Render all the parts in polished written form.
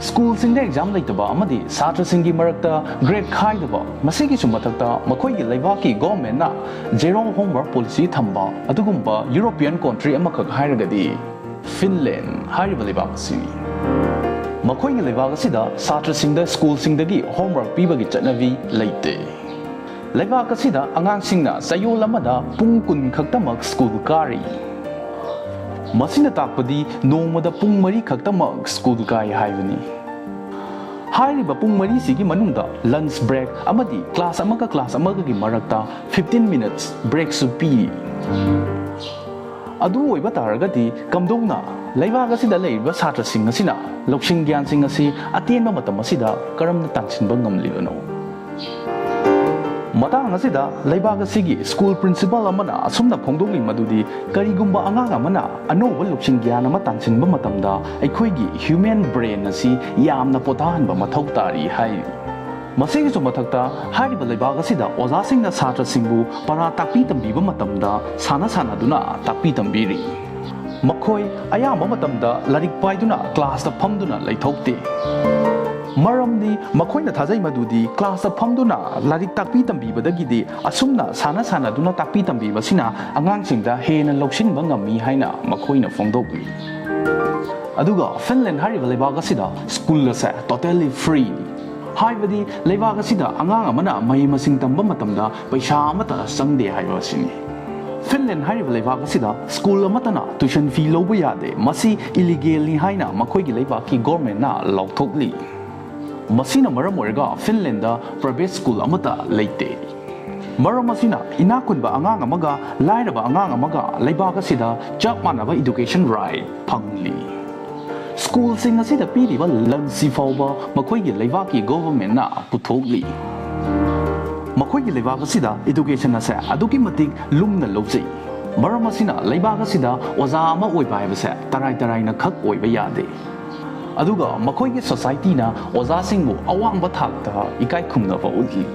schoolsingda exam leitaba amadi satrasingi marakta grade khaidaba masigi sumathakta makhoigi leibakti government na zero homework policy thamba adugumba European country amakak hairagadi Finland hairiba leibak asini makhoigi leibak asida satrasingda schoolsingdagi homework pibagi chatnari leite leibak asida angangsingna sayol amada pung kun khaktamak school kari masina takpadi nongmda pung mari khaktamak school kai haibani hairiba pung mari sigi manungda lunch break amadi class amaga gi marakta 15 minutes break su pi adu oiba taragadi kamdongna leibak asida leiba satrasing asina loksing gyan sing asi atenba matam asida karamna tansinba ngamlibano matang asida leibak asigi school principal amana asumna phongdongli madudi karigumba angang amana anoba loksing gyan ama tansinba matamda aikhoigi human brain asi yamna pothanba mathau tari hai masigi su mathakta hairiba leibak asida oza singna satrasingbu para takpi tambiba matamda sana duna takpi tambiri makhoi ayamba matamda larik paiduna class ta phamduna leithokte maramni makhoina thajai madudi class ta phamduna larik takpi tambibadagidi asumna sana duna takpi tambibasina angangsingda hena loksinba ngami haina makhoina phongdokli aduga Finland hairiba leibak asida school ase totally free haibadi leibak asida angang amana mai masing tamba matamda paisa amata sangde haiba asini Finland hairiba leibak asida school amatana tuition fee loba yade masi illegal ni haina makhoigi leibakki government na lauthokli masina maram oirga Finland da private school amata leite maram asina inakunba angang amaga lairaba angang amaga leibak asida chak manaba education right phangli schoolsing asida piriba lansi fauba makhoigi leibakki government na puthokli makhoigi leibak asida education ase aduki matik lumna lojai maram asina leibak asida oza ama oiba haibase tarai na khak oiba yade aduga makhoigi society na oza singbu awangba thakta ikai khumnaba utli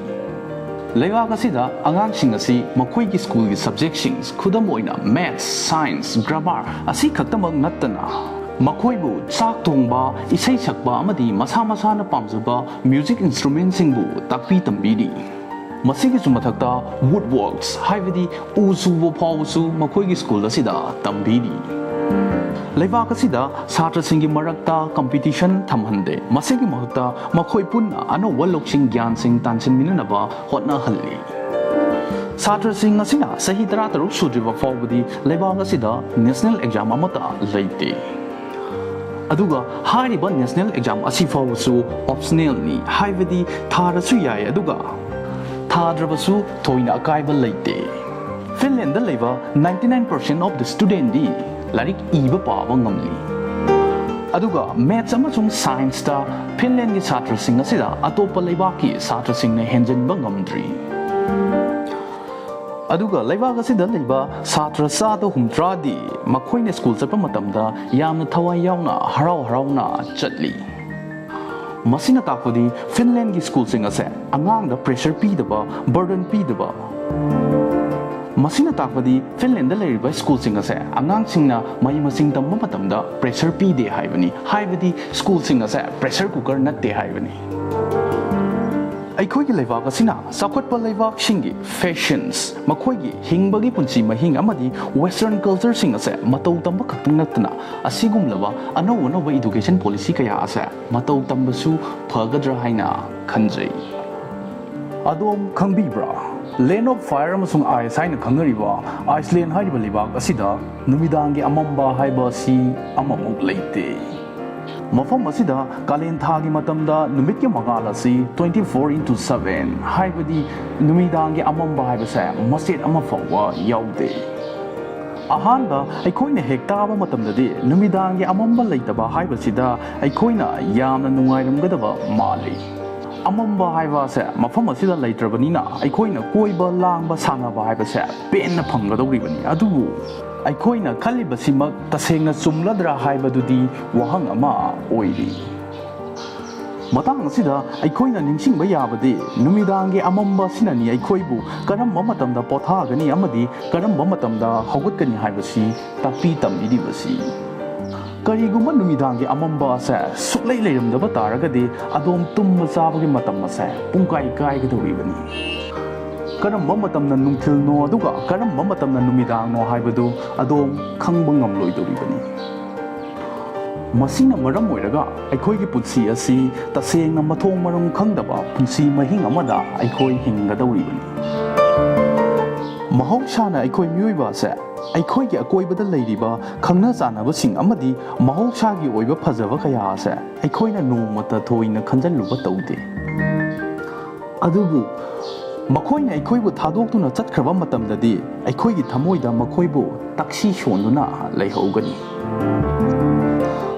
leibak asida angangsing asi makhoigi school gi subjects khudam oina maths science grammar asi khaktamak nattana makhoibu chak thongba isai sakba amadi masa na pamjaba music instrument singbu takpi tambiri masigi sumathakta woodworks haibadi usubo phawsu makhoigi school asida tambiri leibak asida satrasingi marakta competition thamhande masigi mahutta makhoi punna anowa loksing gyan sing tansin minanaba hotna halli satrasing asina sahi 13 sudriba fawbadi leibak asida national exam amata leite aduga hairiba national exam asi fawsu optional ni haibadi tharasu yai aduga thadrabasu thoina akaiba leite Finland da leiba 99% of the student di larik iba paba ngamli aduga maths amasung science ta Finland gi satrasing asida atopa leibakki satrasing na henjenba ngamdri aduga leibak asida leiba satra sada humtra di makhoina school chapa matamda yamna thawai yauna harauna chatli masina takpadi Finland gi school sing ase angang da pressure pidaba burden pidaba masina takpadi Finland da leiriba school sing ase angang singna mai masing tamma matamda pressure pide haibani haibadi school sing ase pressure cooker natte haibani aikhoigi leibak asina sakhotpa leibak singi fashions makhoigi hingbagi punsi mahing amadi western culture sing ase matau tamba khaktung natna asigumlaba anowa education policy kaya ase matau tambasu phagadra haina khanjai adom khangbibra Land of Fire amasung ice haina khangariba Iceland hairiba leibak asida numidangi amamba haiba si amamuk leite mafam asida kalen thagi matamda numit ki mangal asi 24/7 haibadi numidangi amamba haibase maset ama fawa yaude ahanba aikhoina hektaba matamdadi numidangi amamba leitaba haibasida aikhoina yamna nungairamgadaba mali amamba haibase mafam asida leitrabanina aikhoina koiba langba sanaba haibase penna phanggadoribani adu aikhoina khalibasimak tasengna chumladra haibadudi wahang ama oiri matang asida aikhoina ningsingba yabadi numidangi amamba sinani aikhoibu karamba matamda pothagani amadi karamba matamda haugatkani haibasi takpi tamidibasi ꯀꯔꯤꯒꯨꯝꯕ ꯅꯨꯃꯤꯗꯥꯡꯒꯤ ꯑꯃꯝꯕ ꯑꯁꯦ ꯁꯨꯛꯂꯩ ꯂꯩꯔꯝꯗꯕ ꯇꯥꯔꯒꯗꯤ ꯑꯗꯣꯝ ꯇꯨꯝꯕ ꯆꯥꯕꯒꯤ ꯃꯇꯝ ꯑꯁꯦ ꯄꯨꯡꯀꯥꯏ ꯀꯥꯏꯒꯗꯧꯔꯤꯕꯅꯤ꯫ ꯀꯔꯝꯕ ꯃꯇꯝꯅ ꯅꯨꯡꯊꯤꯜꯅꯣ ꯑꯗꯨꯒ ꯀꯔꯝꯕ ꯃꯇꯝꯅ ꯅꯨꯃꯤꯗꯥꯡꯅꯣ ꯍꯥꯏꯕꯗꯨ ꯑꯗꯣꯝ ꯈꯪꯕ ꯉꯝꯂꯣꯏꯗꯧꯔꯤꯕꯅꯤ꯫ ꯃꯁꯤꯅ ꯃꯔꯝ ꯑꯣꯏꯔꯒ ꯑꯩꯈꯣꯏꯒꯤ ꯄꯨꯟꯁꯤ ꯑꯁꯤ ꯇꯁꯦꯡꯅ ꯃꯊꯣꯡ ꯃꯔꯝ ꯈꯪꯗꯕ ꯄꯨꯟꯁꯤ ꯃꯍꯤꯡ ꯑꯃꯗ ꯑꯩꯈꯣꯏ ꯍꯤꯡꯒꯗꯧꯔꯤꯕꯅꯤ꯫ ꯃꯍꯧꯁꯥꯅ ꯑꯩꯈꯣꯏ ꯃꯤꯑꯣꯏꯕ ꯑꯁꯦ ꯑꯩꯈꯣꯏꯒꯤ ꯑꯀꯣꯏꯕꯗ ꯂꯩꯔꯤꯕ ꯈꯪꯅ ꯆꯥꯟꯅꯕꯁꯤꯡ ꯑꯃꯗꯤ ꯃꯍꯧꯁꯥꯒꯤ ꯑꯣꯏꯕ ꯐꯖꯕ ꯀꯌꯥ ꯑꯁꯦ ꯑꯩꯈꯣꯏꯅ ꯅꯣꯡꯃꯇ ꯊꯣꯏꯅ ꯈꯟꯖꯤꯜꯂꯨꯕ ꯇꯧꯗꯦ꯫ ꯑꯗꯨꯕꯨ ꯃꯈꯣꯏꯅ ꯑꯩꯈꯣꯏꯕꯨ ꯊꯥꯗꯣꯛꯇꯨꯅ ꯆꯠꯈ꯭ꯔꯕ ꯃꯇꯝꯗꯗꯤ ꯑꯩꯈꯣꯏꯒꯤ ꯊꯃꯣꯏꯗ ꯃꯈꯣꯏꯕꯨ ꯇꯛꯁꯤ ꯁꯣꯟꯗꯨꯅ ꯂꯩꯍꯧꯒꯅꯤ꯫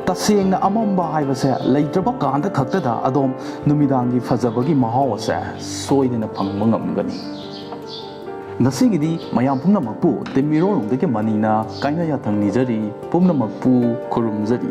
ꯇꯁꯦꯡꯅ ꯑꯃꯝꯕ ꯍꯥꯏꯕꯁꯦ ꯂꯩꯇ꯭ꯔꯕ ꯀꯥꯟꯗ ꯈꯛꯇꯗ ꯑꯗꯣꯝ ꯅꯨꯃꯤꯗꯥꯡꯒꯤ ꯐꯖꯕꯒꯤ ꯃꯍꯥꯎ ꯑꯁꯦ ꯁꯣꯏꯗꯅ ꯐꯪꯕ ꯉꯝꯒꯅꯤ꯫ ꯉꯁꯤꯒꯤꯗꯤ ꯃꯌꯥꯝ ꯄꯨꯝꯅꯃꯛꯄꯨ ꯇꯤꯝ ꯏꯔꯣꯜꯅꯨꯡꯗꯒꯤ ꯃꯅꯤꯅ ꯀꯥꯏꯅ ꯌꯥꯊꯪ ꯅꯤꯖꯔꯤ, ꯄꯨꯝꯅꯃꯛꯄꯨ ꯈꯨꯔꯨꯝꯖꯔꯤ꯫